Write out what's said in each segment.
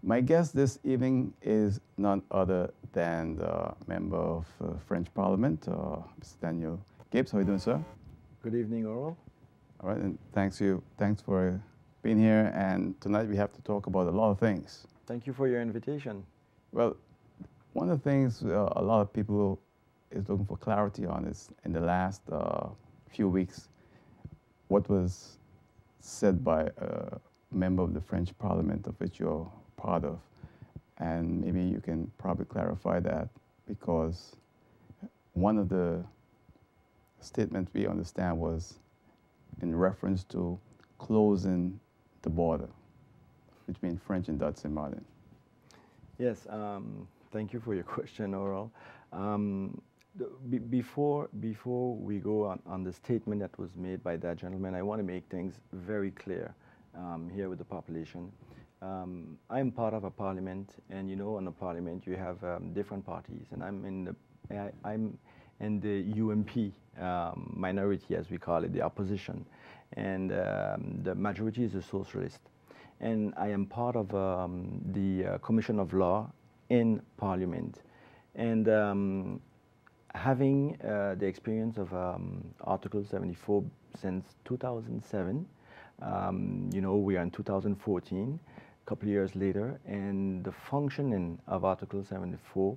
My guest this evening is none other than the member of French Parliament, Mr. Daniel Gibbs. How are you doing, sir? Good evening, Oral. All right, and thanks for being here. And tonight we have to talk about a lot of things. Thank you for your invitation. Well, one of the things a lot of people is looking for clarity on is in the last few weeks, what was said by a member of the French Parliament of which you're part of. And maybe you can probably clarify that, because one of the statements we understand was in reference to closing the border between French and Dutch St. Martin. Yes, thank you for your question, Oral. Before we go on the statement that was made by that gentleman, I want to make things very clear here with the population. I'm part of a parliament, and you know, in a parliament you have different parties, and I'm in the UMP minority, as we call it, the opposition, and the majority is a socialist. And I am part of the Commission of Law in Parliament. And having the experience of Article 74 since 2007, you know, we are in 2014, a couple of years later, and the functioning of Article 74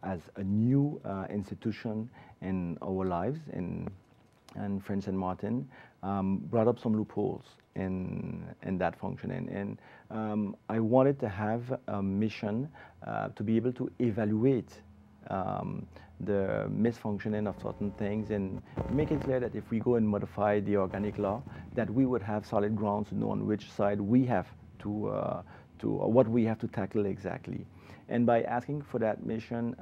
as a new institution in our lives in French St. Martin brought up some loopholes in that functioning. And I wanted to have a mission to be able to evaluate the misfunctioning of certain things and make it clear that if we go and modify the organic law, that we would have solid grounds to know on which side we have to what we have to tackle exactly. And by asking for that mission,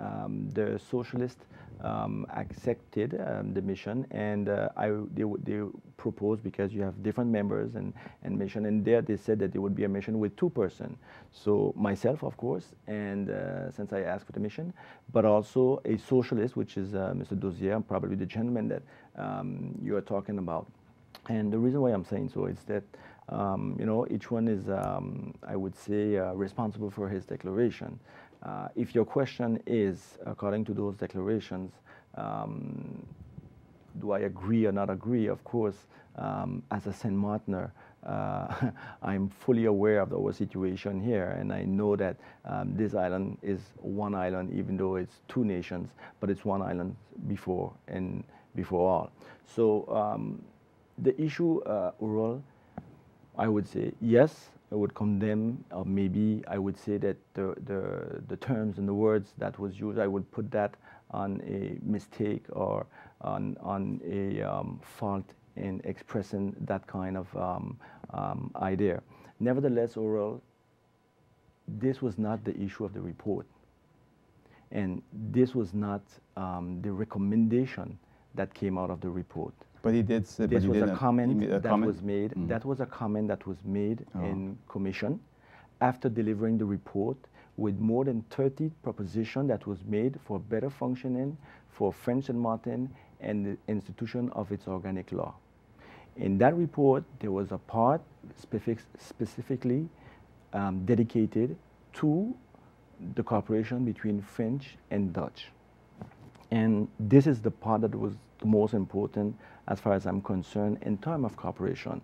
the socialists accepted the mission, and they proposed, because you have different members and mission, and there they said that there would be a mission with 2 persons. So myself, of course, and since I asked for the mission, but also a socialist, which is Mr. Dozier, probably the gentleman that you are talking about. And the reason why I'm saying so is that you know, each one is, I would say, responsible for his declaration. If your question is, according to those declarations, do I agree or not agree? Of course, as a St. Martiner, I'm fully aware of our situation here, and I know that this island is one island, even though it's 2 nations, but it's one island before all. So the issue, Ural, I would say yes, I would condemn, or maybe I would say that the terms and the words that was used, I would put that on a mistake or on a fault in expressing that kind of idea. Nevertheless, Oral, this was not the issue of the report, and this was not the recommendation that came out of the report. But he did say this was a comment that was made. Mm-hmm. That was a comment that was made in commission after delivering the report, with more than 30 propositions that was made for better functioning for French St. Martin and the institution of its organic law. In that report, there was a part specifically dedicated to the cooperation between French and Dutch. And this is the part that was the most important as far as I'm concerned in terms of cooperation.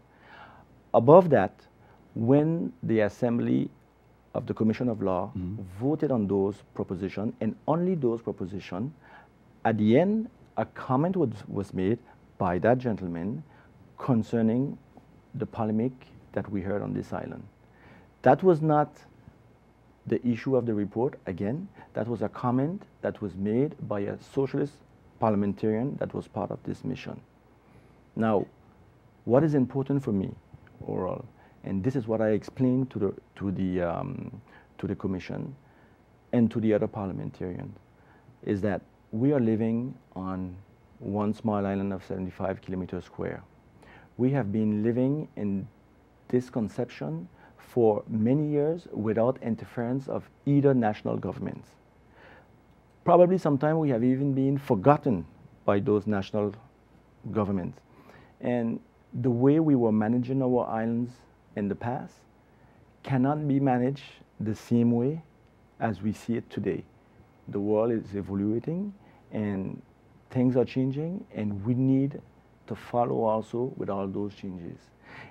Above that, when the Assembly of the Commission of Law voted on those propositions, and only those propositions, at the end, a comment was made by that gentleman concerning the polemic that we heard on this island. That was not the issue of the report. Again, that was a comment that was made by a socialist parliamentarian that was part of this mission. Now, what is important for me, Oral, and this is what I explained to the commission and to the other parliamentarians, is that we are living on one small island of 75 kilometers square. We have been living in this conception for many years without interference of either national governments. Probably sometime we have even been forgotten by those national governments. And the way we were managing our islands in the past cannot be managed the same way as we see it today. The world is evolving and things are changing, and we need to follow also with all those changes.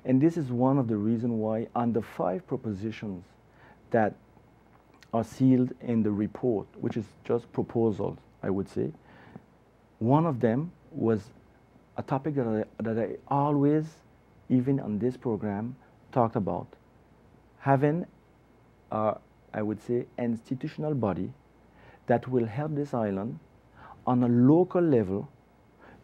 And this is one of the reasons why on the 5 propositions that are sealed in the report, which is just proposals, I would say, one of them was a topic that I always, even on this program, talked about. Having I would say, institutional body that will help this island on a local level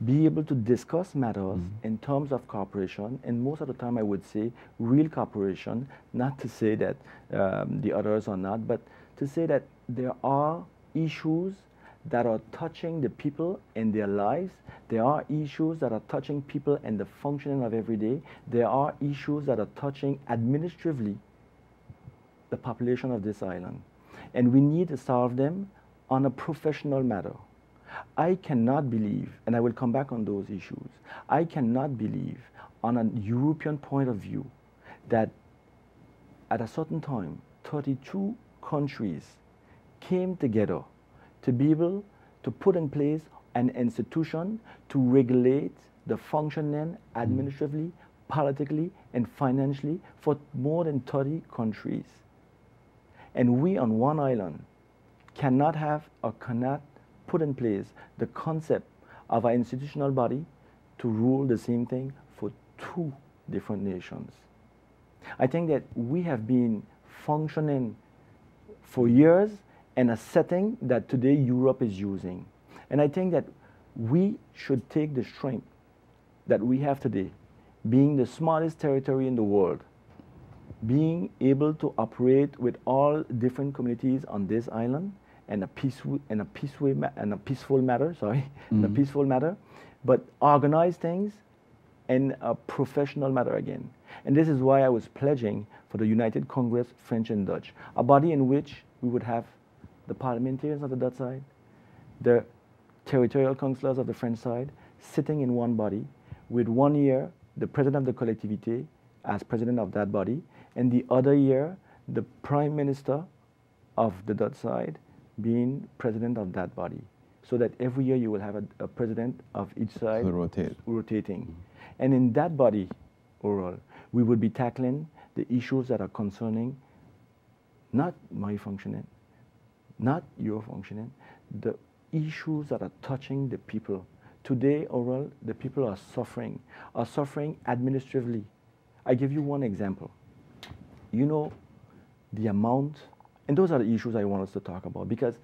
be able to discuss matters in terms of cooperation, and most of the time I would say real cooperation, not to say that the others are not, but to say that there are issues that are touching the people in their lives. There are issues that are touching people and the functioning of every day. There are issues that are touching administratively the population of this island. And we need to solve them on a professional matter. I cannot believe, and I will come back on those issues, I cannot believe on a European point of view that at a certain time, 32 countries came together to be able to put in place an institution to regulate the functioning administratively, politically, and financially for more than 30 countries. And we on one island cannot have or cannot put in place the concept of an institutional body to rule the same thing for 2 different nations. I think that we have been functioning for years in a setting that today Europe is using. And I think that we should take the strength that we have today, being the smallest territory in the world, being able to operate with all different communities on this island in a peaceful matter, but organize things in a professional manner again. And this is why I was pledging for the United Congress French and Dutch, a body in which we would have the parliamentarians of the Dutch side, the territorial councillors of the French side, sitting in one body, with 1 year the president of the collectivité as president of that body, and the other year the prime minister of the Dutch side being president of that body, so that every year you will have a president of each side rotating. And in that body, overall, we would be tackling the issues that are concerning not my functioning, not your functioning, the issues that are touching the people. Today, overall, the people are suffering administratively. I give you one example. You know the amount, and those are the issues I want us to talk about, because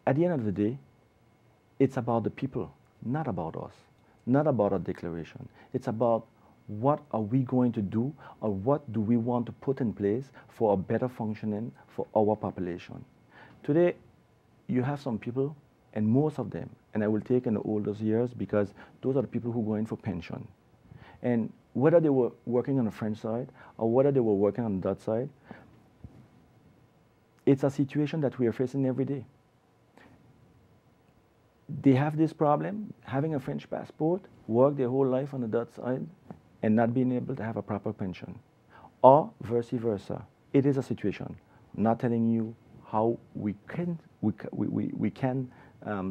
at the end of the day, it's about the people, not about us, not about a declaration. It's about what are we going to do, or what do we want to put in place for a better functioning for our population. Today, you have some people, and most of them, and I will take in the oldest years because those are the people who go in for pension. And whether they were working on the French side or whether they were working on the Dutch side, it's a situation that we are facing every day. They have this problem, having a French passport, work their whole life on the Dutch side, and not being able to have a proper pension, or vice versa. It is a situation. I'm not telling you how we can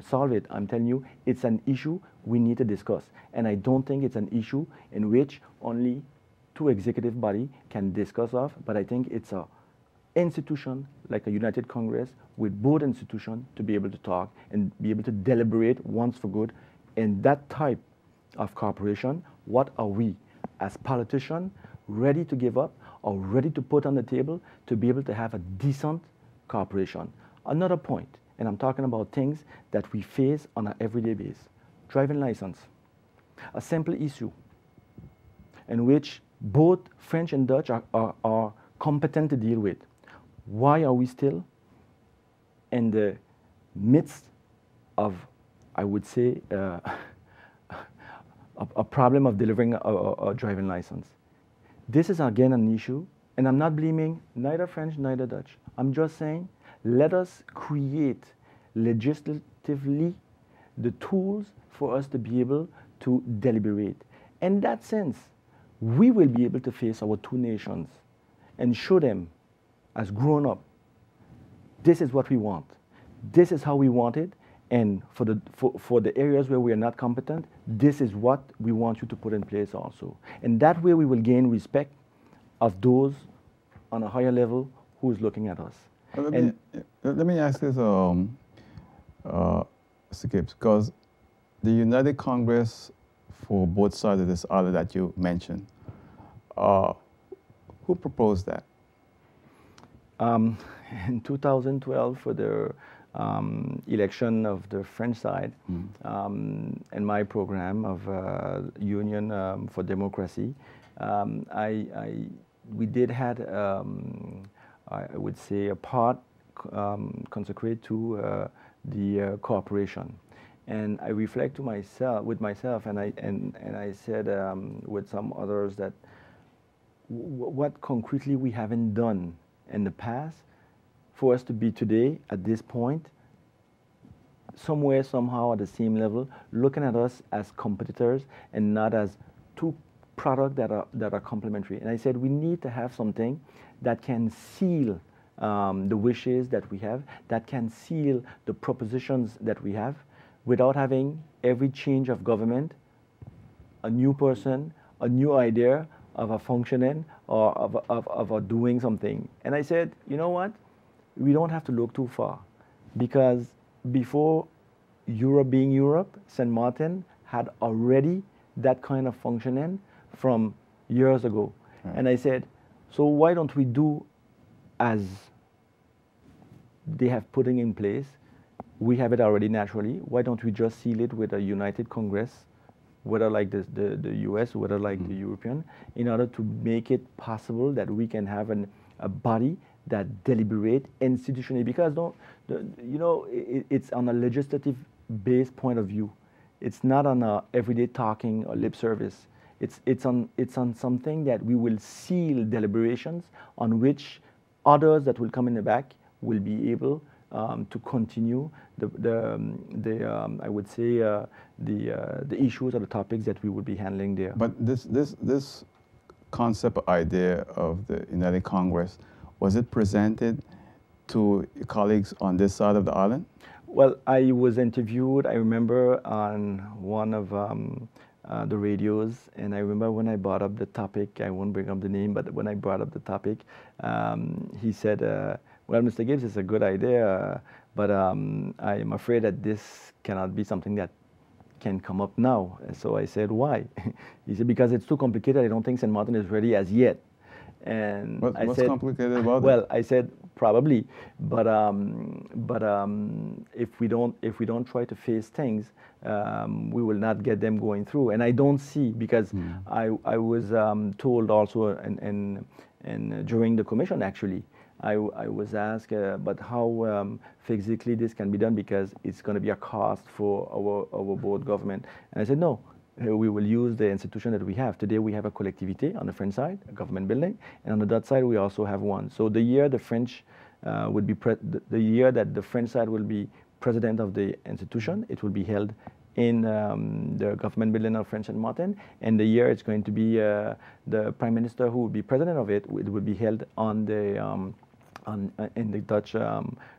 solve it. I'm telling you it's an issue we need to discuss. And I don't think it's an issue in which only 2 executive bodies can discuss of, but I think it's a institution like a United Congress with both institutions to be able to talk and be able to deliberate once for good. In that type of cooperation, what are we as politicians ready to give up or ready to put on the table to be able to have a decent cooperation? Another point, and I'm talking about things that we face on an everyday basis. Driving license, a simple issue in which both French and Dutch are competent to deal with. Why are we still in the midst of, I would say, a problem of delivering a driving license? This is again an issue, and I'm not blaming neither French, neither Dutch. I'm just saying, let us create legislatively the tools for us to be able to deliberate. In that sense, we will be able to face our 2 nations and show them as grown up, this is what we want. This is how we want it. And for the areas where we are not competent, this is what we want you to put in place also. And that way we will gain respect of those on a higher level who's looking at us. Let me ask this, Mr. Gibbs, because the United Congress for both sides of this island that you mentioned, who proposed that? In 2012, for the election of the French side, in my program of Union for Democracy, we did had, I would say, a part consecrated to the cooperation. And I reflect to myself, and I said with some others that what concretely we haven't done in the past for us to be today at this point, somewhere, somehow at the same level, looking at us as competitors and not as two products that are complementary. And I said we need to have something that can seal the wishes that we have, that can seal the propositions that we have, without having every change of government, a new person, a new idea of a functioning or of a doing something. And I said, you know what? We don't have to look too far, because before Europe being Europe, St. Martin had already that kind of functioning from years ago. Right. And I said, so why don't we do as they have putting in place? We have it already naturally. Why don't we just seal it with a united Congress, whether like the US, whether like the European, in order to make it possible that we can have a body that deliberate institutionally, because it's on a legislative based point of view. It's not on a everyday talking or lip service. It's on something that we will seal deliberations on which others that will come in the back will be able to continue I would say the issues or the topics that we will be handling there. But this concept or idea of the United Congress, was it presented to your colleagues on this side of the island? Well, I was interviewed, I remember, on one of the radios, and I remember when I brought up the topic, I won't bring up the name, but when I brought up the topic, he said, well, Mr. Gibbs, it's a good idea, but I am afraid that this cannot be something that can come up now. So I said, why? He said, because it's too complicated. I don't think St. Martin is ready as yet. And what's complicated about it? Well, I said probably, but if we don't try to face things, we will not get them going through. And I don't see, because I was told also, and during the commission actually, I was asked, but how physically this can be done, because it's going to be a cost for our board government. And I said, no, we will use the institution that we have. Today we have a collectivité on the French side, a government building, and on the Dutch side we also have one. So the year the French would be, the year that the French side will be president of the institution, it will be held in the government building of French St. Martin, and the year it's going to be the prime minister who will be president of it, it will be held on the in the Dutch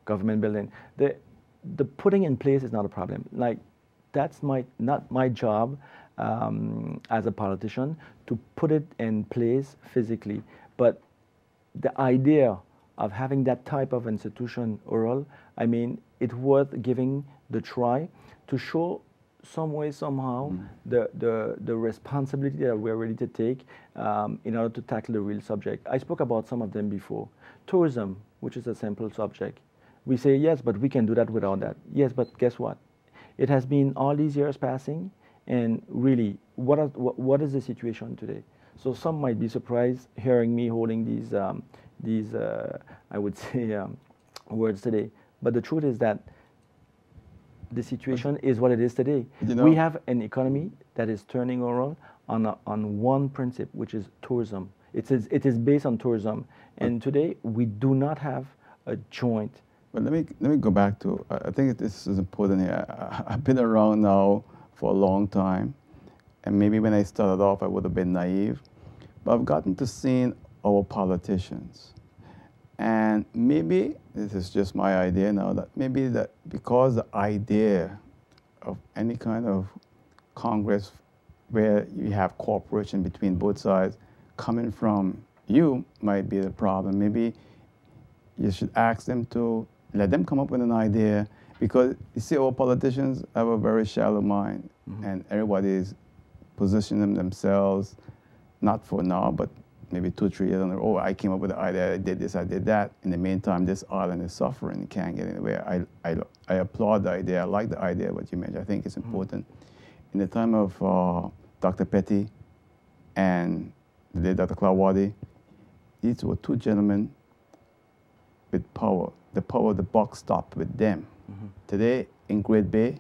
government building. The putting in place is not a problem. Like, that's not my job as a politician to put it in place physically, but the idea of having that type of institution oral, I mean, it's worth giving the try to show some way, somehow, the responsibility that we're ready to take in order to tackle the real subject. I spoke about some of them before. Tourism, which is a simple subject. We say, yes, but we can do that without that. Yes, but guess what? It has been all these years passing, and really, what is the situation today? So some might be surprised hearing me holding these I would say, words today. But the truth is that the situation is what it is today. We have an economy that is turning around on one principle, which is tourism. It is based on tourism, and today we do not have a joint. But let me go back to, I think this is important here. I've been around now for a long time, and maybe when I started off I would have been naive, but I've gotten to see our politicians, and And maybe, this is just my idea now, that maybe that because the idea of any kind of Congress where you have cooperation between both sides coming from you might be the problem. Maybe you should ask them to let them come up with an idea, because you see, our politicians have a very shallow mind, and everybody's positioning themselves, not for now, but maybe 2 or 3 years on the road. Oh, I came up with the idea, I did this, I did that. In the meantime, this island is suffering, it can't get anywhere. I applaud the idea, I like the idea, what you mentioned. I think it's important. In the time of Dr. Petty and the late Dr. Klawadi, these were 2 gentlemen with power. The power of the buck stopped with them. Today, in Great Bay,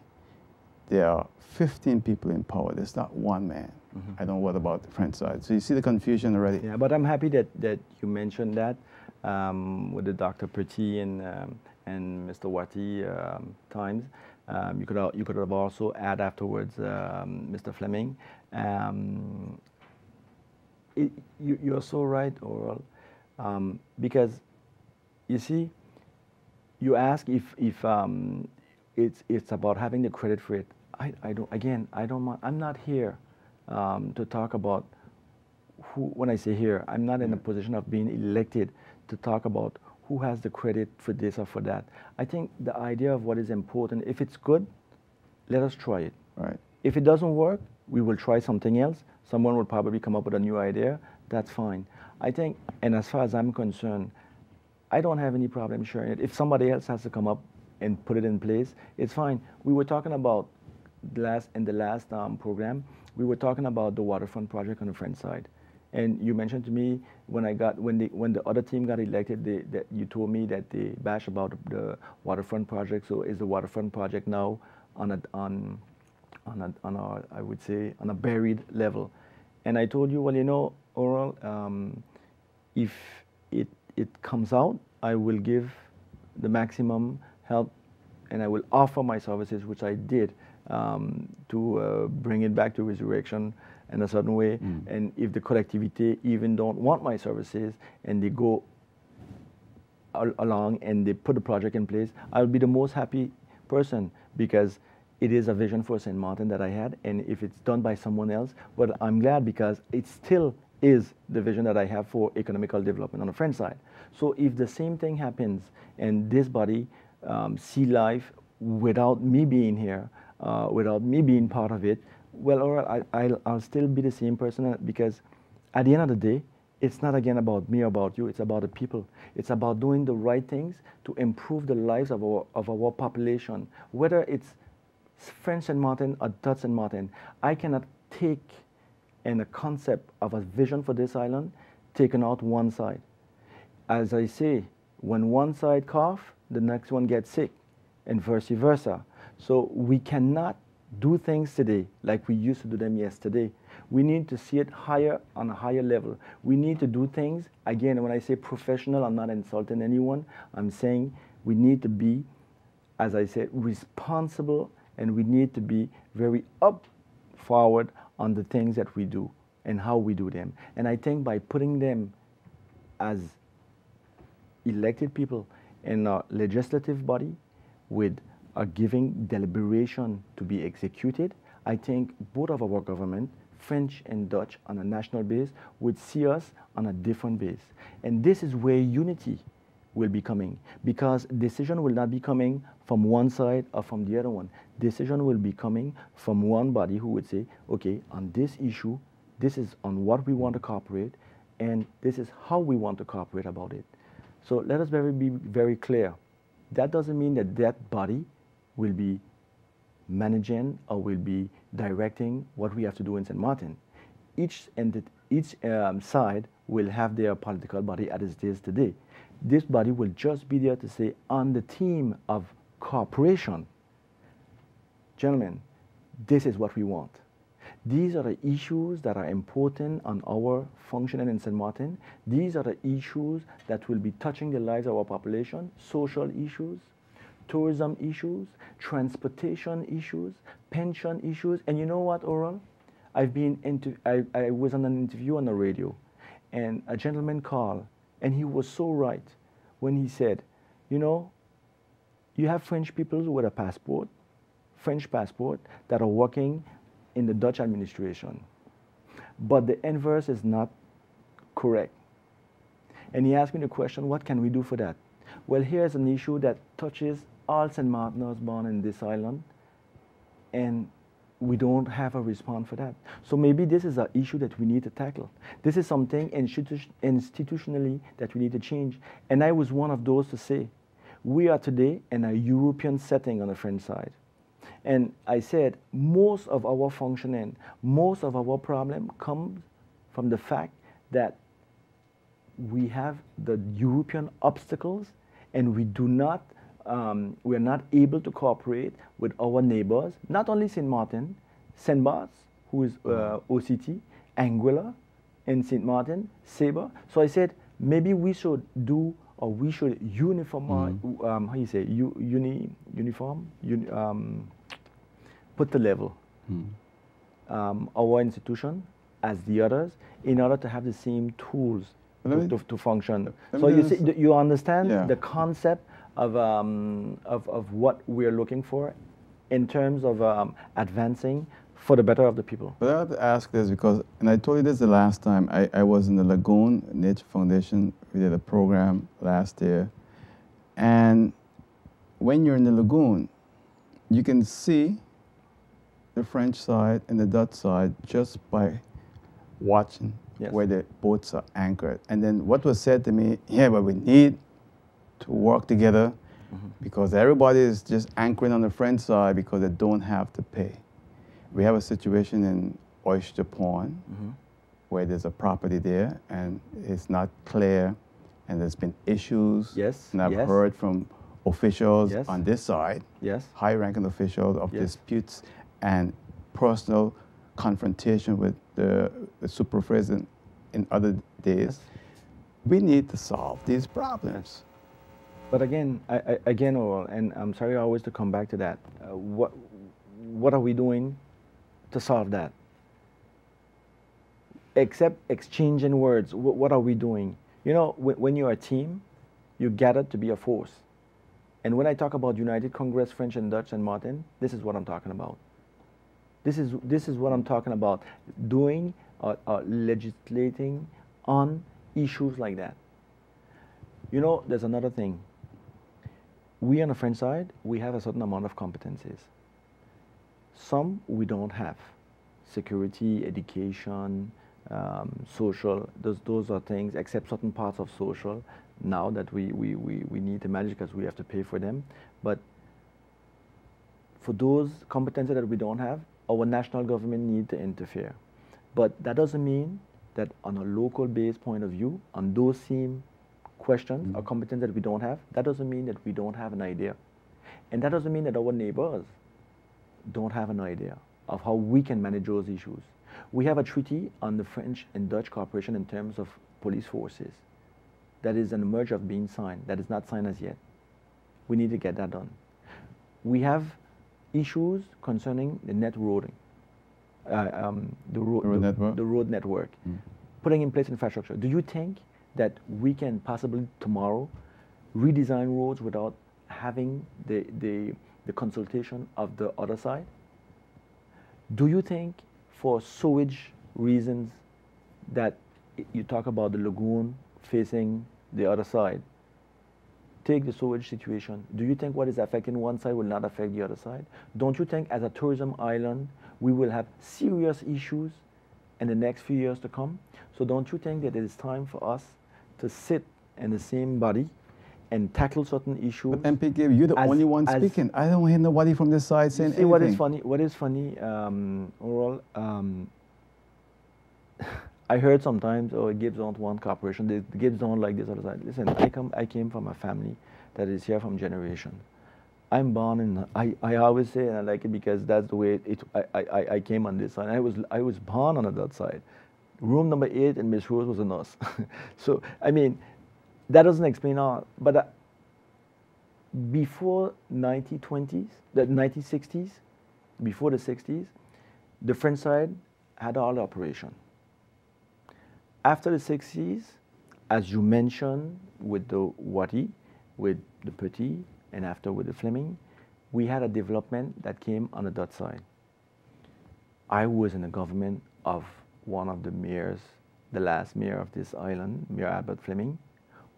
there are 15 people in power. There's not 1 man. I don't know what about the French side. So you see the confusion already. Yeah, but I'm happy that you mentioned that with the Dr. Petit and Mr. Wati times. You could have also add afterwards Mr. Fleming. You're so right, Oral, because you see, you ask if it's about having the credit for it. I'm not here to talk about who. When I say here, I'm not in a position of being elected to talk about who has the credit for this or for that. I think the idea of what is important, if it's good, let us try it. Right. If it doesn't work, we will try something else. Someone will probably come up with a new idea. That's fine. I think, and as far as I'm concerned, I don't have any problem sharing it. If somebody else has to come up and put it in place, it's fine. We were talking about in the last program, we were talking about the waterfront project on the French side. And you mentioned to me when the other team got elected, that you told me that they bash about the waterfront project. So is the waterfront project now on I would say on a buried level? And I told you, well, you know, Oral, if it comes out, I will give the maximum help, and I will offer my services, which I did, to bring it back to resurrection in a certain way. And if the collectivity even don't want my services and they go along and they put the project in place, I'll be the most happy person, because it is a vision for St. Martin that I had. And if it's done by someone else, well, I'm glad, because it still is the vision that I have for economical development on the French side. So if the same thing happens and this body see life without me being here, without me being part of it, well, I'll still be the same person, because at the end of the day, it's not again about me or about you, it's about the people. It's about doing the right things to improve the lives of our population, whether it's French St. Martin or Dutch St. Martin. I cannot take in a concept of a vision for this island, taking out one side. As I say, when one side cough, the next one gets sick, and vice versa. So we cannot do things today like we used to do them yesterday. We need to see it higher, on a higher level. We need to do things, again, when I say professional, I'm not insulting anyone. I'm saying we need to be, as I said, responsible, and we need to be very forward on the things that we do and how we do them. And I think by putting them as elected people in a legislative body with a giving deliberation to be executed, I think both of our government, French and Dutch, on a national base, would see us on a different base. And this is where unity will be coming, because decision will not be coming from one side or from the other one. Decision will be coming from one body who would say, okay, on this issue, this is on what we want to cooperate, and this is how we want to cooperate about it. So let us be very clear. That doesn't mean that that body will be managing or will be directing what we have to do in St. Martin. Each side will have their political body as it is today. This body will just be there to say, on the theme of cooperation, gentlemen, this is what we want. These are the issues that are important on our functioning in St. Martin. These are the issues that will be touching the lives of our population, social issues, tourism issues, transportation issues, pension issues. And you know what, Oral? I was on an interview on the radio, and a gentleman called, and he was so right. when he said, you know, you have French people with a passport, French passport, that are working in the Dutch administration. But the inverse is not correct. And he asked me the question, what can we do for that? Well, here's an issue that touches all St. Martiners born in this island, and we don't have a response for that. So maybe this is an issue that we need to tackle. This is something institutionally that we need to change. And I was one of those to say, we are today in a European setting on the French side. And I said, most of our functioning, most of our problem comes from the fact that we have the European obstacles, and we do not, we are not able to cooperate with our neighbors, not only St. Martin, St. Bart's, who is OCT, Anguilla, and St. Martin, Sabre. So I said, maybe we should do, or we should uniform, how you say, put the level, our institution as the others, in order to have the same tools to function. So you see, you understand the concept of what we're looking for in terms of advancing for the better of the people. But I have to ask this because, and I told you this the last time, I was in the Lagoon Nature Foundation. We did a program last year. And when you're in the lagoon, you can see the French side and the Dutch side just by watching where the boats are anchored. And then what was said to me, yeah, but we need to work together because everybody is just anchoring on the French side because they don't have to pay. We have a situation in Oyster Pond where there's a property there and it's not clear and there's been issues. And I've heard from officials on this side, high-ranking officials of disputes and personal confrontation with the supervisor in other days. We need to solve these problems. But again, Oral, and I'm sorry always to come back to that, what are we doing to solve that? Except exchanging words, what are we doing? You know, when you're a team, you gather to be a force. And when I talk about United Congress, French and Dutch and Martin, this is what I'm talking about. This is what I'm talking about, doing or legislating on issues like that. You know, there's another thing. We on the French side, we have a certain amount of competencies. Some we don't have. Security, education, social, those are things, except certain parts of social, now that we need to manage because we have to pay for them. But for those competencies that we don't have, our national government need to interfere. But that doesn't mean that on a local based point of view, on those same questions or competence that we don't have, that doesn't mean that we don't have an idea. And that doesn't mean that our neighbors don't have an idea of how we can manage those issues. We have a treaty on the French and Dutch cooperation in terms of police forces. That is on the merge of being signed. That is not signed as yet. We need to get that done. We have issues concerning the net roading, the road network, putting in place infrastructure. Do you think that we can possibly tomorrow redesign roads without having the consultation of the other side? Do you think for sewage reasons that you talk about the lagoon facing the other side, take the sewage situation, do you think what is affecting one side will not affect the other side? Don't you think as a tourism island, we will have serious issues in the next few years to come? So don't you think that it is time for us to sit in the same body and tackle certain issues? But MP Gibbs, you're the only one speaking. I don't hear nobody from this side saying anything. What is funny, Oral, I heard sometimes, oh, Gibbs don't want cooperation, the Gibbs don't like this other side. Listen, I came from a family that is here from generation. I'm born in, I always say, and I like it because that's the way I came on this side. I was born on that side. Room number 8 in Miss Rose was a nurse. So, I mean, that doesn't explain all. But before 1920s, the 1960s, before the 60s, the French side had all the operation. After the 60s, as you mentioned, with the Wati, with the Petit, and after with the Fleming, we had a development that came on the Dutch side. I was in the government of one of the mayors, the last mayor of this island, Mayor Albert Fleming,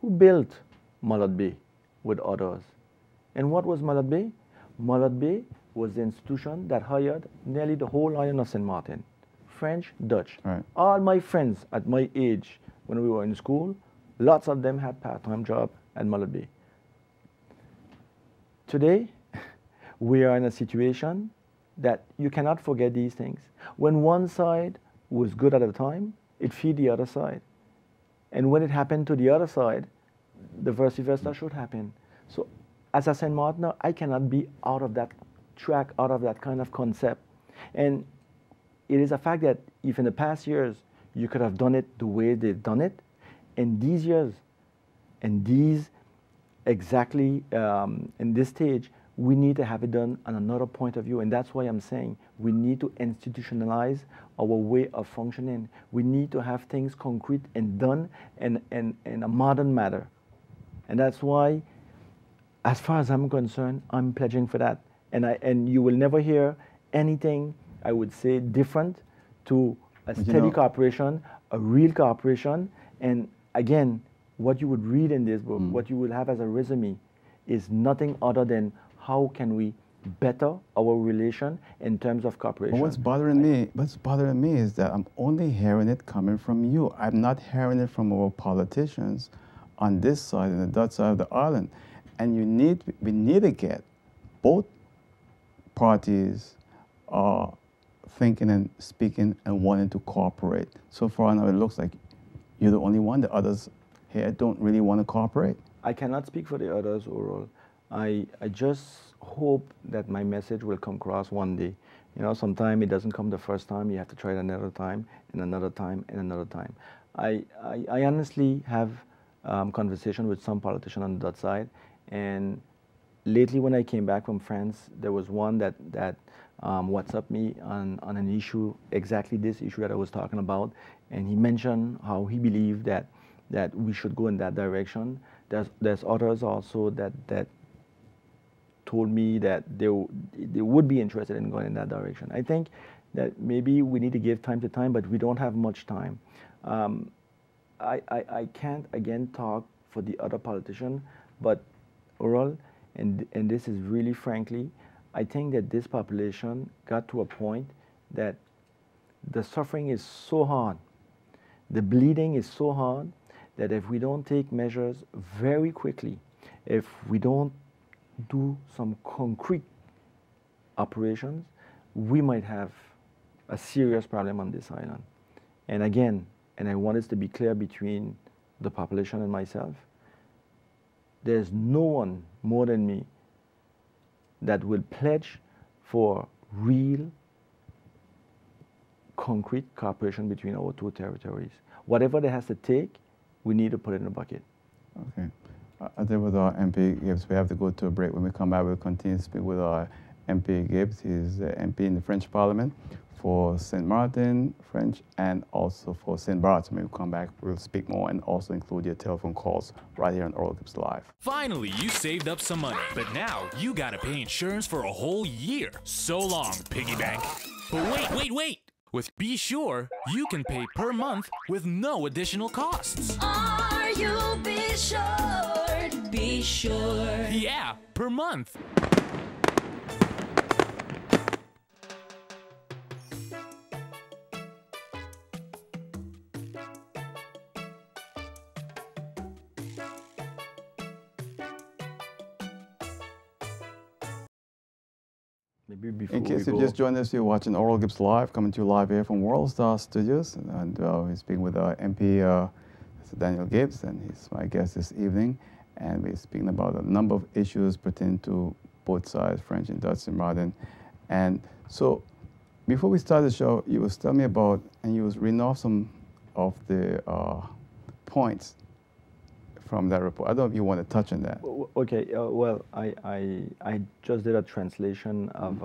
who built Malot Bay with others. And what was Malot Bay? Malot Bay was the institution that hired nearly the whole island of St. Martin, French, Dutch. Right. All my friends at my age, when we were in school, lots of them had part-time job at Malot Bay. Today, we are in a situation that you cannot forget these things. When one side was good at a time, it feed the other side. And when it happened to the other side, the vice versa should happen. So as a St. Martiner, I cannot be out of that track, out of that kind of concept. And it is a fact that if in the past years, you could have done it the way they've done it, in these years, and these exactly in this stage, we need to have it done on another point of view. And that's why I'm saying we need to institutionalize our way of functioning. We need to have things concrete and done in a modern manner. And that's why, as far as I'm concerned, I'm pledging for that. And you will never hear anything, I would say, different to a steady cooperation, a real cooperation. And again, what you would read in this book, what you will have as a resume, is nothing other than how can we better our relation in terms of cooperation. But what's bothering me is that I'm only hearing it coming from you. I'm not hearing it from our politicians on this side and the Dutch side of the island. And we need to get both parties thinking and speaking and wanting to cooperate. So far now it looks like you're the only one. The others here don't really want to cooperate. I cannot speak for the others, Oral. I just hope that my message will come across one day. You know, sometimes it doesn't come the first time. You have to try it another time, and another time, and another time. I honestly have conversation with some politician on the Dutch side, and lately when I came back from France, there was one that WhatsApped me on an issue, exactly this issue that I was talking about, and he mentioned how he believed that we should go in that direction. There's others also that told me that they would be interested in going in that direction. I think that maybe we need to give time to time, but we don't have much time. I can't again talk for the other politician, but Oral, and this is really frankly, I think that this population got to a point that the suffering is so hard, the bleeding is so hard, that if we don't take measures very quickly, if we don't do some concrete operations, we might have a serious problem on this island. And again, and I want this to be clear between the population and myself, there's no one more than me that will pledge for real concrete cooperation between our two territories. Whatever it has to take, we need to put it in a bucket. Okay. I think with our MP Gibbs, we have to go to a break. When we come back, we'll continue to speak with our MP Gibbs. He's MP in the French Parliament for St. Martin, French, and also for St. Barth. When we come back, we'll speak more and also include your telephone calls right here on Oral Gibbs Live. Finally, you saved up some money, but now you gotta pay insurance for a whole year. So long, piggy bank. But wait! With Be Sure, you can pay per month with no additional costs. Are you be sure? Be sure. Yeah, per month. Maybe before In case we you've go, just joined us, you're watching Oral Gibbs Live, coming to you live here from World Star Studios. And we're speaking with our MP, Mr. Daniel Gibbs, and he's my guest this evening. And we're speaking about a number of issues pertaining to both sides, French and Dutch and Martin. And so, before we start the show, you was telling me about, and you was reading off some of the points from that report. I don't know if you want to touch on that. okay, well, I just did a translation of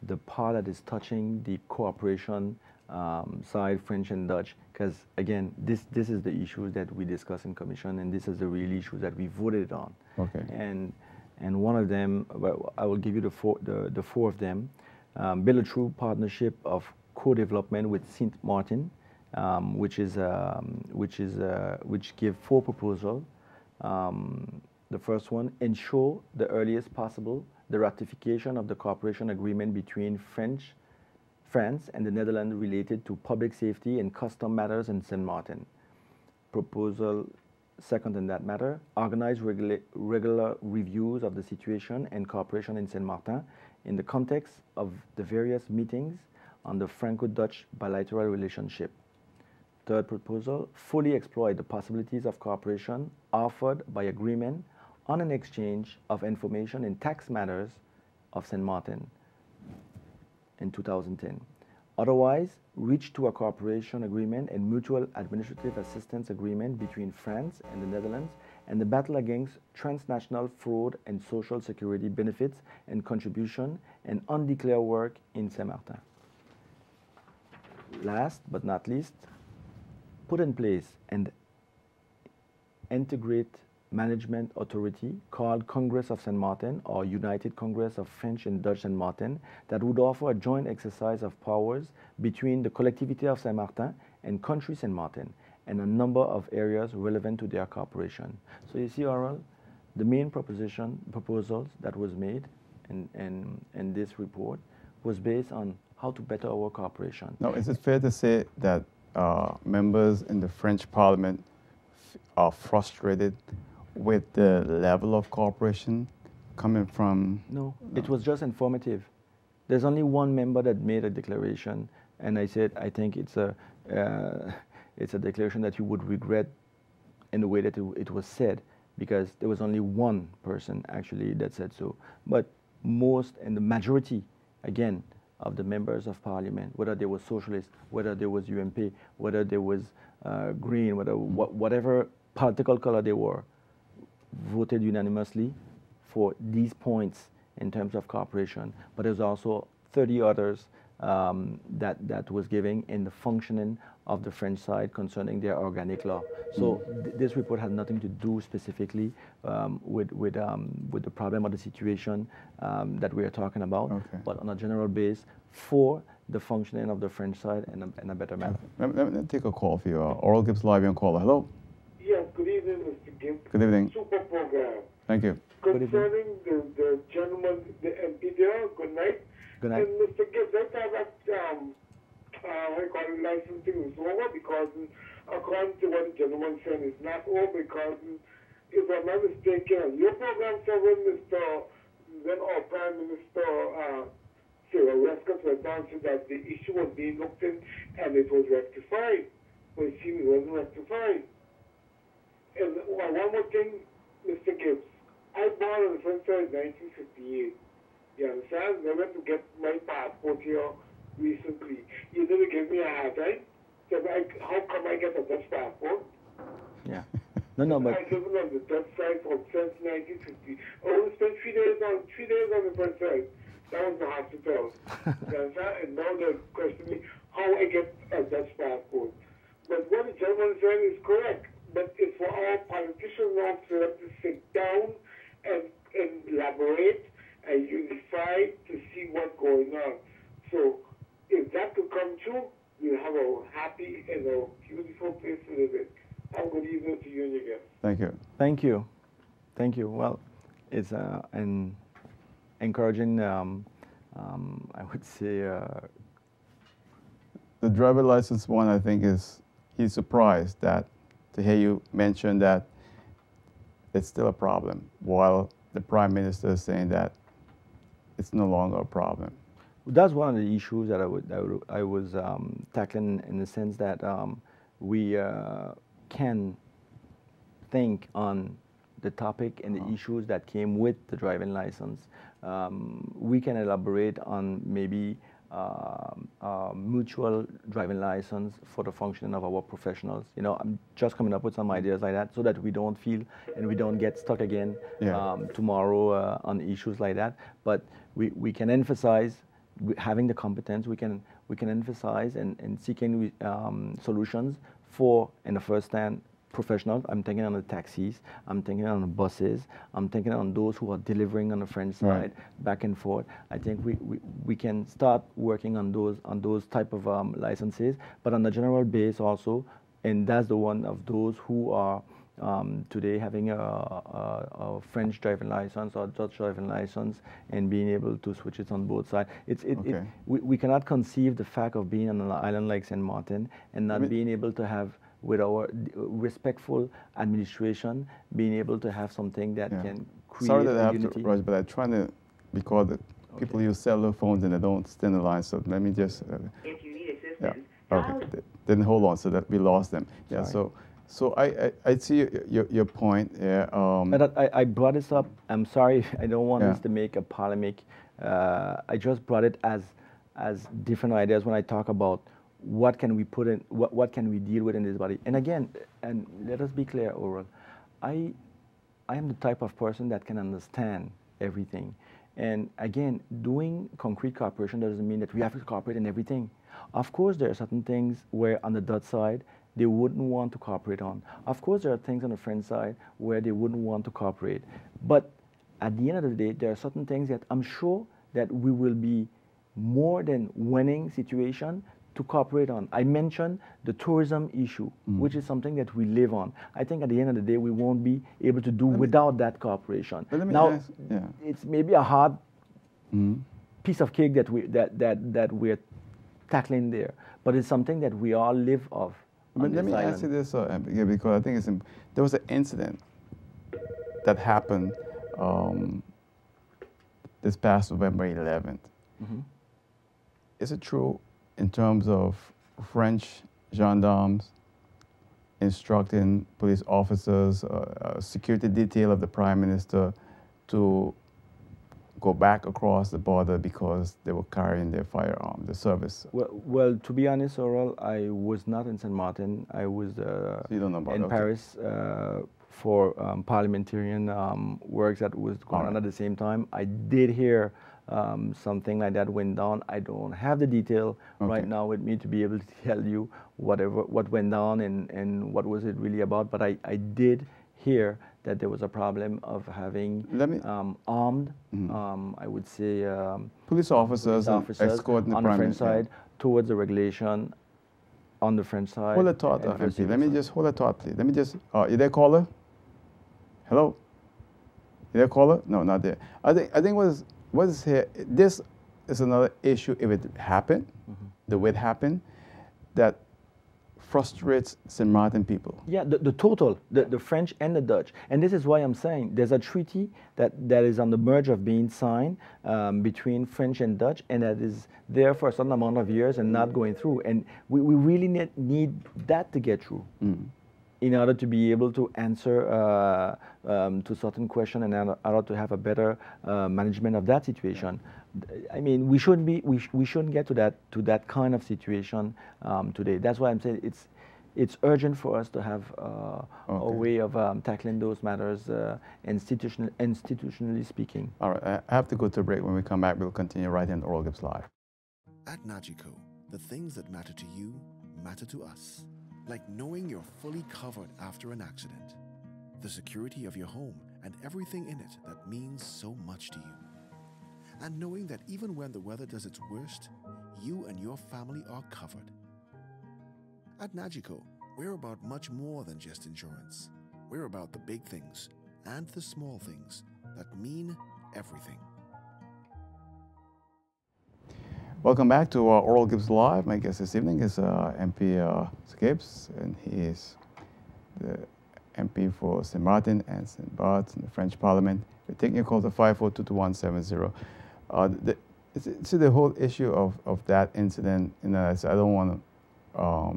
the part that is touching the cooperation side, French and Dutch, because again, this is the issues that we discuss in commission, and this is the real issues that we voted on. Okay. And one of them, well, I will give you the four of them. Build a true partnership of co-development with Saint Martin, which give four proposals. The first one, ensure the earliest possible the ratification of the cooperation agreement between France and the Netherlands related to public safety and custom matters in Saint Martin. Proposal second in that matter, organize regular reviews of the situation and cooperation in Saint Martin in the context of the various meetings on the Franco-Dutch bilateral relationship. Third proposal, fully exploit the possibilities of cooperation offered by agreement on an exchange of information in tax matters of Saint Martin in 2010. Otherwise, reach to a cooperation agreement and mutual administrative assistance agreement between France and the Netherlands and the battle against transnational fraud and social security benefits and contribution and undeclared work in Saint Martin. Last but not least, put in place and integrate management authority called Congress of Saint Martin or United Congress of French and Dutch Saint Martin that would offer a joint exercise of powers between the collectivity of Saint Martin and country Saint Martin and a number of areas relevant to their cooperation. So you see, Oral, the main proposals that was made in this report was based on how to better our cooperation. Now, is it fair to say that members in the French Parliament are frustrated with the level of cooperation coming from? No, it was just informative. There's only one member that made a declaration, and I said, I think it's a declaration that you would regret in the way that it was said, because there was only one person actually that said so. But most and the majority, again, of the members of parliament, whether they were socialist, whether there was UMP, whether there was Green, whatever political color they were, voted unanimously for these points in terms of cooperation. But there's also 30 others that was giving in the functioning of the French side concerning their organic law. So this report had nothing to do specifically with the problem or the situation that we are talking about, Okay. but on a general base for the functioning of the French side in a better manner. Let me take a call for you. Oral Gibbs live on caller. Hello. Yes, good evening, Mr. Gibbs. Good evening. Super program. Thank you. Concerning the gentleman, the MP there, good night. Good night. And Mr. Gibbs, I thought that, I call it licensing was over because according to what the gentleman said, it's not over because if I'm not mistaken, your program said when our Prime Minister, Cyril Westcott went down so that the issue was being looked in and it was rectified. But it seems it wasn't rectified. And one more thing, Mr. Gibbs, I born on the 1st of 1958. You understand? I went to get my passport here recently. You didn't give me a hard time. So how come I get a Dutch passport? Yeah. No, but I live on the Dutch side since 1950. I only spent 3 days on the first side. That was the hospital. You understand? And now they're questioning how I get a Dutch passport. But what the gentleman said is correct. But it's for our politicians now to have to sit down and elaborate and unify to see what's going on. So if that could come true, we'll have a happy and a beautiful place to live in. Have a good evening to you and your guests. Thank you. thank you. Thank you. Well, it's an encouraging, I would say, The driver license one, I think, he's surprised to hear you mention that it's still a problem, while the Prime Minister is saying that it's no longer a problem. that's one of the issues that I was tackling in the sense that we can think on the topic and the issues that came with the driving license. We can elaborate on maybe mutual driving license for the functioning of our professionals. You know, I'm just coming up with some ideas like that so that we don't feel and we don't get stuck again tomorrow on issues like that. But we can emphasize having the competence, we can emphasize and seeking solutions for, in the first hand, professionals. I'm thinking on the taxis, I'm thinking on the buses, I'm thinking on those who are delivering on the French side, back and forth. I think we can start working on those type of licenses, but on the general base also, and that's the one of those who are today having a French driving license or Dutch driving license and being able to switch it on both sides. We cannot conceive the fact of being on an island like St. Martin and not being able to have, with our respectful administration, being able to have something that can create Sorry that I have unity. to rush, but I'm trying to, because the people use cellular phones and they don't stand in line, so let me just... if you need assistance, okay, then hold on, so that we lost them. Yeah, so I see your point. Yeah. But I brought this up. I'm sorry, I don't want this to make a polemic. I just brought it as different ideas when I talk about what can we put in, what can we deal with in this body. And again, and let us be clear, Oral, I am the type of person that can understand everything. And again, doing concrete cooperation doesn't mean that we have to cooperate in everything. Of course, there are certain things where on the Dutch side, they wouldn't want to cooperate on. Of course, there are things on the French side where they wouldn't want to cooperate. But at the end of the day, there are certain things that I'm sure that we will be more than winning situation to cooperate on. I mentioned the tourism issue, which is something that we live on. I think at the end of the day, we won't be able to do without that cooperation. Now, it's maybe a hard piece of cake that we're tackling there, but it's something that we all live of. But let me ask you this, because I think it's there was an incident that happened this past November 11th. Is it true in terms of French gendarmes instructing police officers, security detail of the Prime Minister to go back across the border because they were carrying their firearm, the service? Well, to be honest, Oral, I was not in St. Martin. I was in Paris for parliamentarian works that was going on at the same time. I did hear something like that went down. I don't have the detail right now with me to be able to tell you what went down and what was it really about, but I did hear that there was a problem of having armed, I would say, police officers escorting on the French side towards the regulation on the French side. Hold a thought, MP. Let me just hold a thought, please. Let me just, you there, caller? Hello? You there, caller? No, not there. I think what is here, this is another issue if it happened, the way it happened, that frustrates St. Martin people. Yeah, the French and the Dutch. And this is why I'm saying there's a treaty that is on the merge of being signed between French and Dutch, and that is there for a certain amount of years and not going through. And we really need that to get through in order to be able to answer to certain questions and in order to have a better management of that situation. I mean, we shouldn't get to that kind of situation today. That's why I'm saying it's urgent for us to have a way of tackling those matters institutionally speaking. All right, I have to go to a break. When we come back, we'll continue right in Oral Gibbs Live. At Nagico, the things that matter to you matter to us. Like knowing you're fully covered after an accident, the security of your home and everything in it that means so much to you. And knowing that even when the weather does its worst, you and your family are covered. At Nagico, we're about much more than just insurance. We're about the big things and the small things that mean everything. Welcome back to Oral Gibbs Live. My guest this evening is MP Gibbs, and he is the MP for St. Martin and St. Barts in the French Parliament. We're taking your calls at 542-2170. See the whole issue of that incident, I don't want to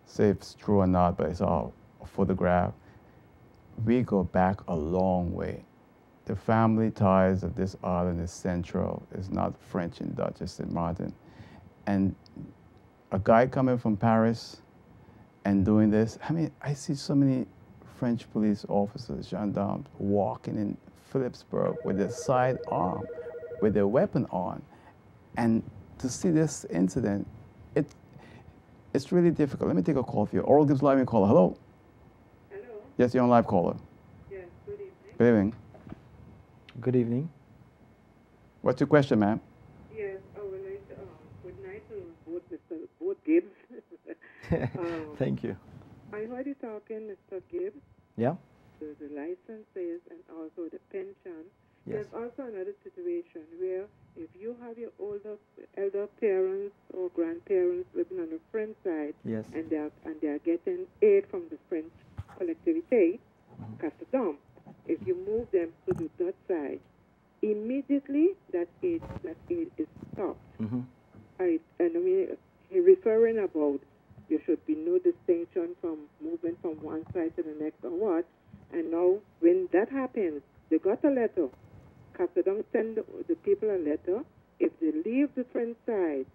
say if it's true or not, but it's all a photograph. We go back a long way. The family ties of this island is central. It's not French and Dutch, it's St. Martin. And a guy coming from Paris and doing this, I mean, I see so many French police officers, gendarmes, walking in Phillipsburg with their sidearm, with their weapon on. And to see this incident, it's really difficult. Let me take a call for you. Oral Gibbs live caller. Hello? Hello? Yes, you're on live caller. Yes, good evening. Good evening. Good evening. What's your question, ma'am? Yes, I would like to, good night to both Gibbs. Thank you. I heard you talking, Mr. Gibbs, Yeah? the licenses and also the pension. Yes. There's also another situation where if you have your elder parents or grandparents living on the French side, Yes. and they're getting aid from the French collectivity, custodian, if you move them to the Dutch side, immediately that aid is stopped. Mm-hmm. I mean, he referring about there should be no distinction from moving from one side to the next or what. And now, when that happens, they got a letter. Custodian send the people a letter. If they leave the French side,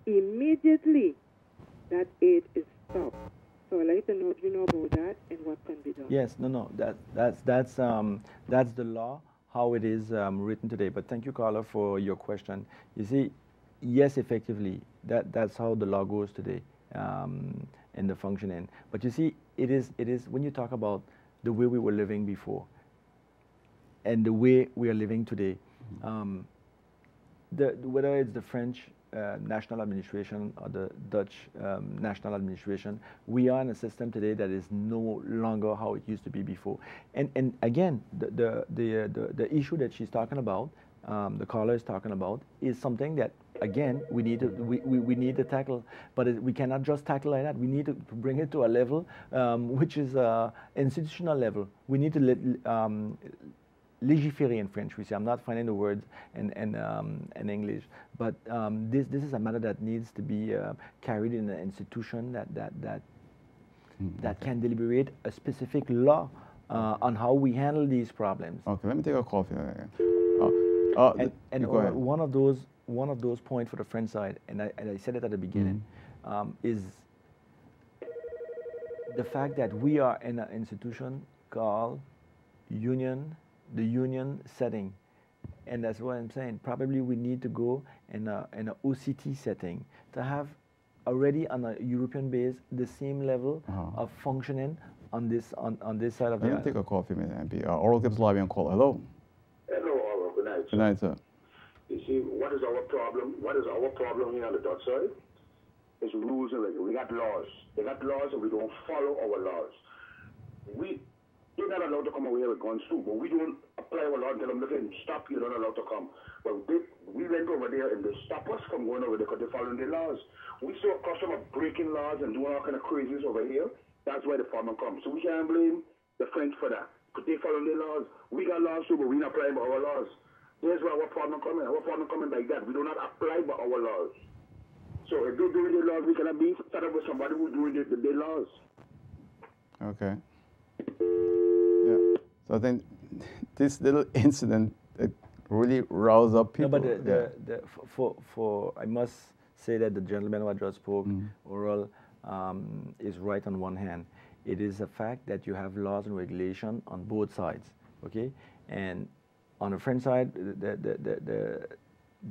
immediately that aid is stopped. So I'd like to know if you know about that and what can be done. Yes, no, that's the law, how it is written today. But thank you, Carla, for your question. You see, yes, effectively, that's how the law goes today in the functioning. But you see, it is when you talk about the way we were living before and the way we are living today, whether it's the French national administration or the Dutch national administration, we are in a system today that is no longer how it used to be before. And again, the issue that she's talking about, the caller is talking about, is something that again we need to tackle. But we cannot just tackle like that. We need to bring it to a level which is institutional level. We need to légiférer in French. We say, I'm not finding the words in English, but this is a matter that needs to be carried in an institution that can deliberate a specific law on how we handle these problems. Okay, let me take a call for you. And go ahead. one of those points for the French side, and I said it at the beginning, is the fact that we are in an institution called the union setting, and that's what I'm saying. Probably we need to go in a OCT setting to have already on a European base the same level of functioning on this side of the Let me island. take a call for you, MP. Oral Gibbs live on call. Hello. Hello, Oral. Good night. Good night, sir. You see, what is our problem? What is our problem here on the Dutch side? It's rules and regulations. We got laws. They got laws and we don't follow our laws. They're not allowed to come over here with guns too, but we don't apply our law and tell them, look, stop, you're not allowed to come. But we went over there and they stop us from going over there because they're following their laws. We saw a customer breaking laws and doing all kind of craziness over here. That's why the farmer comes. So we can't blame the French for that, because they follow their laws. We got laws too, but we're not applying by our laws. There's where our farmer coming. Our farmer coming like that. We do not apply by our laws. So if they're doing their laws, we cannot be set up with somebody who's doing their laws. Okay. Yeah. So I think this little incident really roused up people. No, but I must say that the gentleman who just spoke, Oral, is right on one hand. It is a fact that you have laws and regulation on both sides, okay? And on the French side,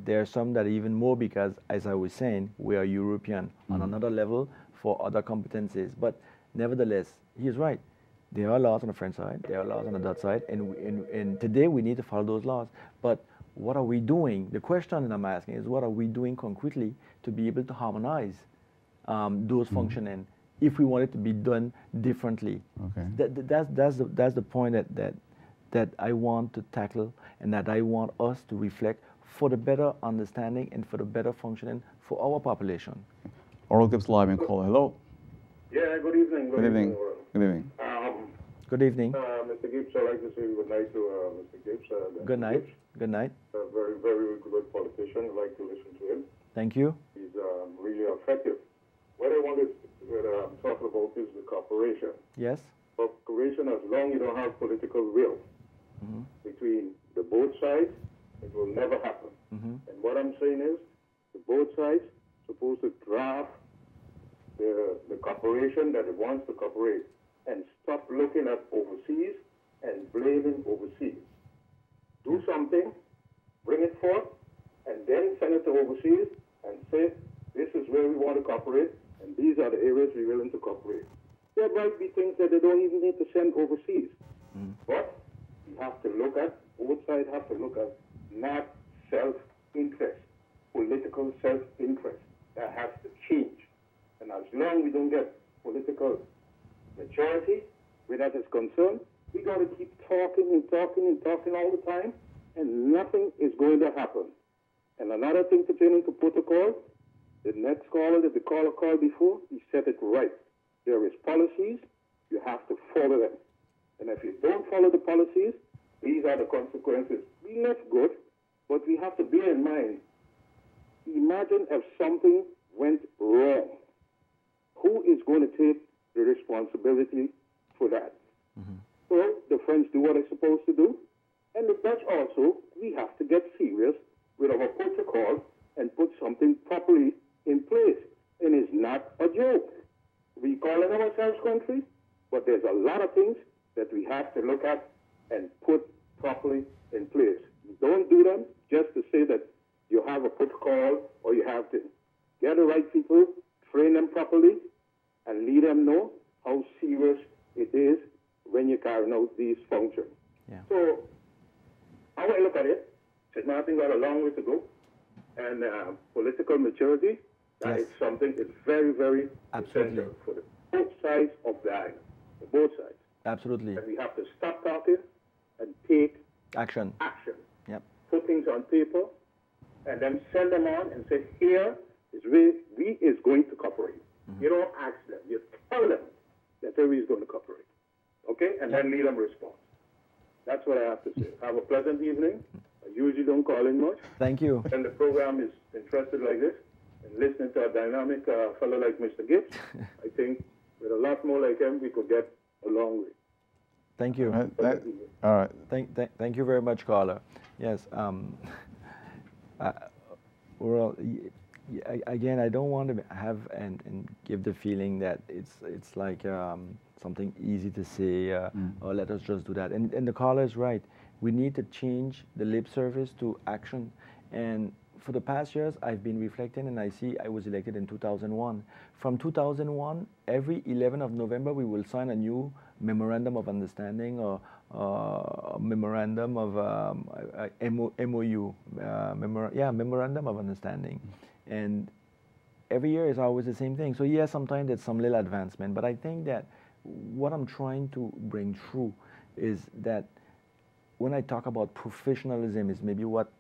there are some that are even more because, as I was saying, we are European on another level for other competencies. But nevertheless, he is right. There are laws on the French side, there are laws on the Dutch side, and today we need to follow those laws. But what are we doing? The question that I'm asking is, what are we doing concretely to be able to harmonize those functioning if we want it to be done differently? Okay. That's the point that I want to tackle and that I want us to reflect for the better understanding and for the better functioning for our population. Oral Gibbs live and call. Hello. Yeah, good evening. Good evening. Good evening. Good evening. Mr. Gibbs, I'd like to say good night to Mr. Gibbs. Good night. Gibbs, Good night. a very, very good politician. I'd like to listen to him. Thank you. He's really effective. What I want to talk about is the cooperation. Yes. Cooperation, as long as you don't have political will between the both sides, it will never happen. And what I'm saying is, the both sides supposed to draft the cooperation that it wants to cooperate and stop looking at overseas and blaming overseas. Do something, bring it forth, and then send it to overseas and say, this is where we want to cooperate, and these are the areas we're willing to cooperate. There might be things that they don't even need to send overseas. But you have to look at, both sides have to look at not self-interest, political self-interest. That has to change. And as long as we don't get political majority where that is concerned, we got to keep talking and talking and talking all the time, and nothing is going to happen. And another thing pertaining to protocol, the next caller, the caller called before, he said it right. There is policies, you have to follow them. And if you don't follow the policies, these are the consequences. We left good, but we have to bear in mind, imagine if something went wrong. Who is going to take the responsibility for that? So the French do what they're supposed to do, and the Dutch also, we have to get serious with our protocol and put something properly in place. And it's not a joke. We calling ourselves country, but there's a lot of things that we have to look at and put properly in place. You don't do them just to say that you have a protocol or you have to get the right people, train them properly, and let them know how serious it is when you carry out these functions. Yeah. So, how I look at it, St. Martin got a long way to go, and political maturity, that is something that's very, very essential for the both sides of the island, for both sides. Absolutely. And we have to stop talking and take action. Yep. Put things on paper, and then send them on and say, here is where we is going to cooperate. You don't ask them, you tell them that we is going to cooperate. Okay? And then lead them respond. That's what I have to say. Have a pleasant evening. I usually don't call in much. Thank you. And the program is interested like this, and listening to a dynamic fellow like Mr. Gibbs, I think with a lot more like him, we could get a long way. Thank you. All right. Thank you very much, caller. Yes. Well, again, I don't want to have and give the feeling that it's like something easy to say, or let us just do that. And the caller is right. We need to change the lip service to action. And for the past years, I've been reflecting, and I see I was elected in 2001. From 2001, every 11th of November, we will sign a new memorandum of understanding or memorandum of MOU, memorandum of understanding. And every year is always the same thing. So yes, sometimes there's some little advancement, but I think that what I'm trying to bring through is that when I talk about professionalism is maybe what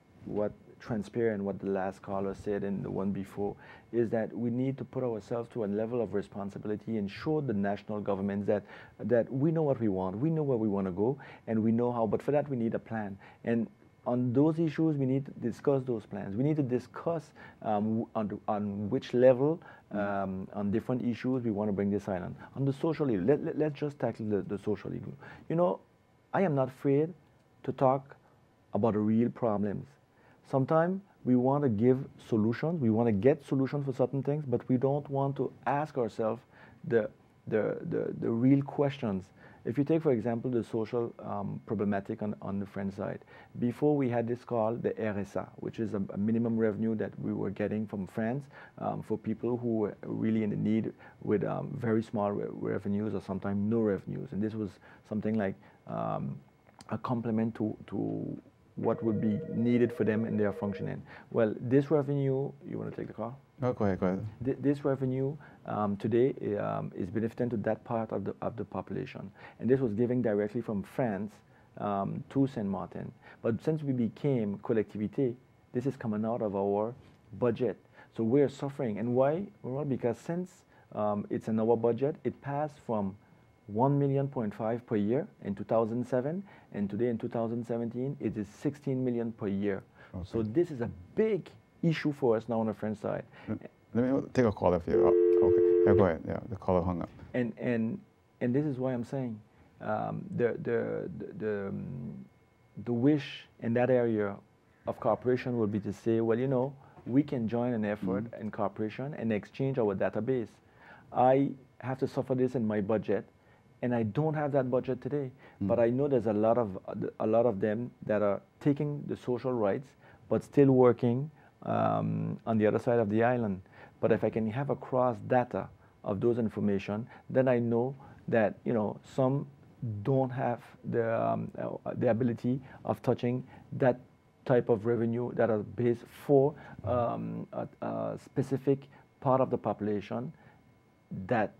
transparent, what the last caller said and the one before, is that we need to put ourselves to a level of responsibility and show the national governments that we know what we want, we know where we want to go, and we know how, but for that we need a plan. And on those issues, we need to discuss those plans. We need to discuss on which level, on different issues, we want to bring this island. On the social level, let's just tackle the social level. You know, I am not afraid to talk about the real problems. Sometimes we want to give solutions, we want to get solutions for certain things, but we don't want to ask ourselves the real questions. If you take, for example, the social problematic on the French side, before we had this called the RSA, which is a minimum revenue that we were getting from France for people who were really in the need with very small revenues or sometimes no revenues. And this was something like a complement to what would be needed for them in their functioning. Well, this revenue, you want to take the call? No, go ahead. This revenue today is benefiting to that part of the population, and this was given directly from France to Saint Martin. But since we became collectivité, this is coming out of our budget. So we're suffering, and why? Well, because since it's in our budget, it passed from 1.5 million per year in 2007, and today in 2017 it is 16 million per year. Okay. So this is a big issue for us now on the French side. Let me take a call if you. Okay, yeah, go ahead. Yeah, the caller hung up. And this is why I'm saying the wish in that area of cooperation would be to say, well, you know, we can join an effort in cooperation and exchange our database. I have to suffer this in my budget, and I don't have that budget today. But I know there's a lot of them that are taking the social rights, but still working on the other side of the island. But if I can have a cross data of those information, then I know that some don't have the ability of touching that type of revenue that are based for a specific part of the population that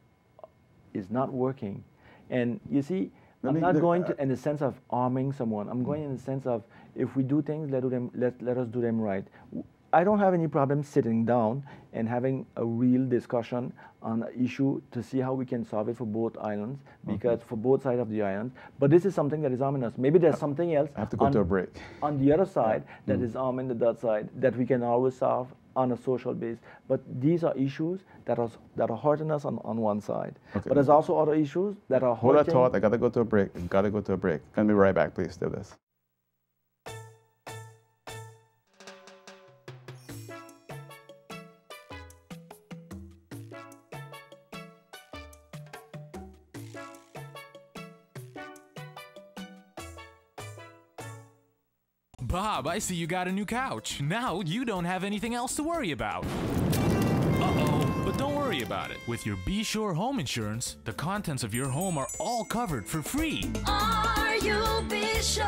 is not working. And you see, I'm not going to in the sense of arming someone. I'm going in the sense of, if we do things, let us do them right. I don't have any problem sitting down and having a real discussion on an issue to see how we can solve it for both islands, because for both sides of the island. But this is something that is ominous. Maybe there's something else. I have to go to a break. On the other side, that is arming the that side, that we can always solve on a social base. But these are issues that are hurting us on one side. Okay. But there's also other issues that are hurting. Hold that thought. I gotta go to a break. Gotta go to a break. Gonna be right back. Please do this. Bob, I see you got a new couch. Now you don't have anything else to worry about. Uh-oh, but don't worry about it. With your Be Sure home insurance, the contents of your home are all covered for free. Are you Be Sure?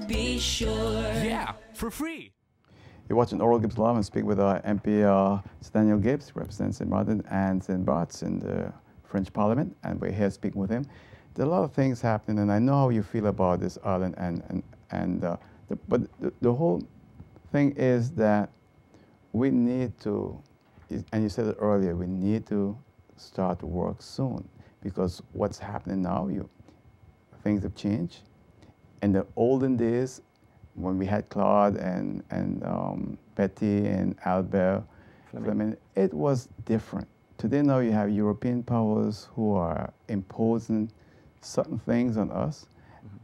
Be Sure. Yeah, for free. You're watching Oral Gibbs Live and speak with our MP Daniel Gibbs, represents St. Martin and St. Bart's in the French Parliament, and we're here speaking with him. There are a lot of things happening, and I know how you feel about this island, but the whole thing is that we need to, and you said it earlier, we need to start to work soon, because what's happening now, things have changed. In the olden days, when we had Claude and Betty and Albert Fleming, it was different. Today now you have European powers who are imposing certain things on us,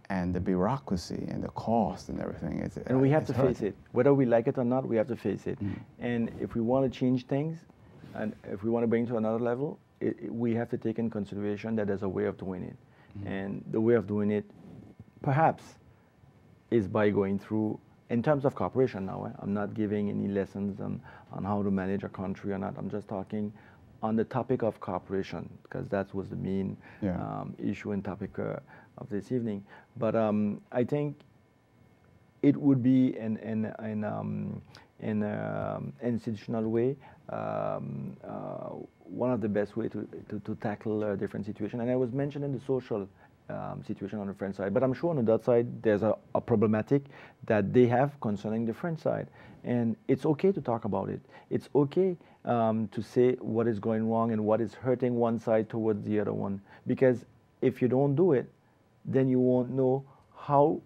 and the bureaucracy and the cost and everything. And we have to face it. Whether we like it or not, we have to face it. And if we want to change things, and if we want to bring it to another level, we have to take in consideration that there's a way of doing it. And the way of doing it, perhaps, is by going through, in terms of cooperation now, I'm not giving any lessons on how to manage a country or not. I'm just talking on the topic of cooperation, because that was the main issue and topic of this evening. But I think it would be in an institutional way one of the best way to tackle a different situation. And I was mentioning the social situation on the French side, but I'm sure on the Dutch side there's a problematic that they have concerning the French side, and it's okay to talk about it. It's okay to say what is going wrong and what is hurting one side towards the other one, because if you don't do it, then you won't know how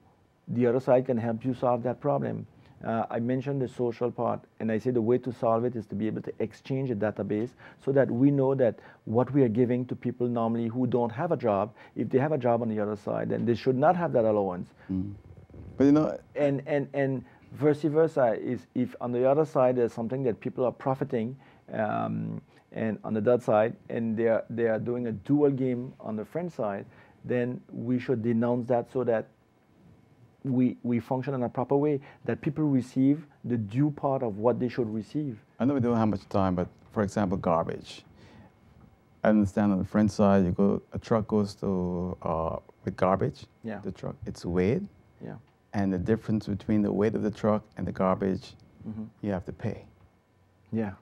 the other side can help you solve that problem. I mentioned the social part, and I say the way to solve it is to be able to exchange a database so that we know that what we are giving to people normally who don't have a job, if they have a job on the other side, then they should not have that allowance. But you know, and vice versa, is if on the other side there's something that people are profiting, and on the Dutch side, and they are doing a dual game on the French side, then we should denounce that so that we function in a proper way, that people receive the due part of what they should receive. I know we don't have much time, but for example, garbage. I understand on the French side, a truck goes to with garbage. Yeah. The truck, it's weighed. Yeah. And the difference between the weight of the truck and the garbage, you have to pay. Yeah.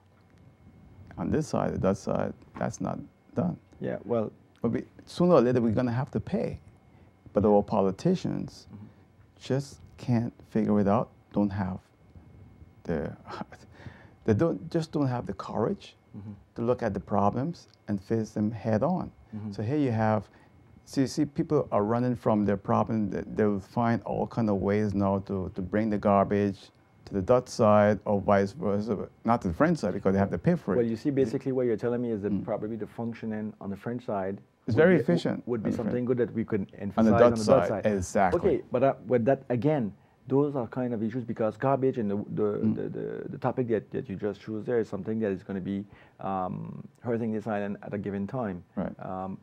On this side, the Dutch side, that's not done. Yeah. Well, but sooner or later, we're going to have to pay. But our politicians just can't figure it out. Don't have they don't have the courage to look at the problems and face them head on. So here you have, so you see people are running from their problem. They'll find all kind of ways now to bring the garbage to the Dutch side or vice versa, not to the French side because they have to pay for it. Well, you see, basically what you're telling me is that probably the functioning on the French side it's very efficient. Would be something good that we could emphasize on the Dutch side. Exactly. Okay, but with that, again, those are kind of issues because garbage and the topic that you just chose there is something that is going to be hurting this island at a given time, right.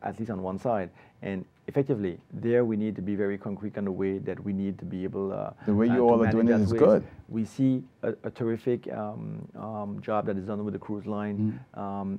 At least on one side. And effectively, there we need to be very concrete on the way that we need to be able the way you to all are manage doing it that is waste. good. We see a terrific job that is done with the cruise line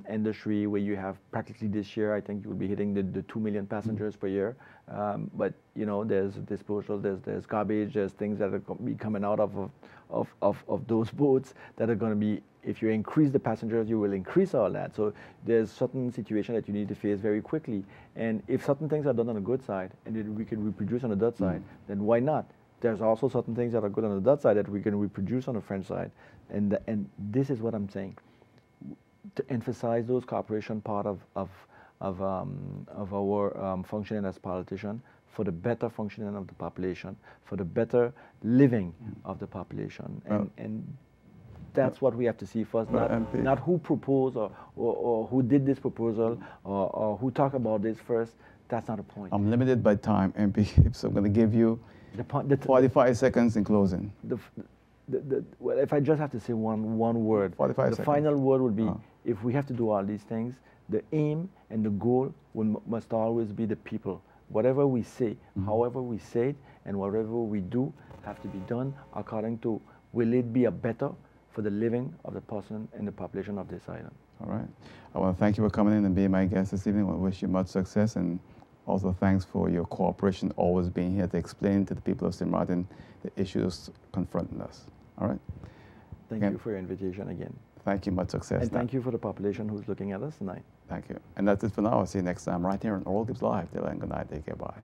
industry, where you have practically this year, I think you will be hitting the 2 million passengers per year. But you know, there's disposal, there's garbage, there's things that are going to be coming out of those boats that are going to be, if you increase the passengers, you will increase all that. So there's certain situation that you need to face very quickly. And if certain things are done on the good side and then we can reproduce on the Dutch side, then why not? There's also certain things that are good on the Dutch side that we can reproduce on the French side. And this is what I'm saying. To emphasize those cooperation part of our functioning as politicians, for the better functioning of the population, for the better living of the population. And that's what we have to see first, not who proposed or who did this proposal or who talked about this first. That's not the point. I'm limited by time, MP, so I'm going to give you 45 seconds in closing. Well, if I just have to say one word, 45 the seconds. final word would be, if we have to do all these things, the aim and the goal must always be the people. Whatever we say, however we say it, and whatever we do have to be done according to, will it be a better for the living of the person and the population of this island. All right. I want to thank you for coming in and being my guest this evening. I want to wish you much success, and also thanks for your cooperation, always being here to explain to the people of St. Martin the issues confronting us. All right. Thank you for your invitation again. Thank you. Much success. And thank you for the population who's looking at us tonight. Thank you. And that's it for now. I'll see you next time right here on Oral Gibbs Live. Till then, good night. Take care. Bye.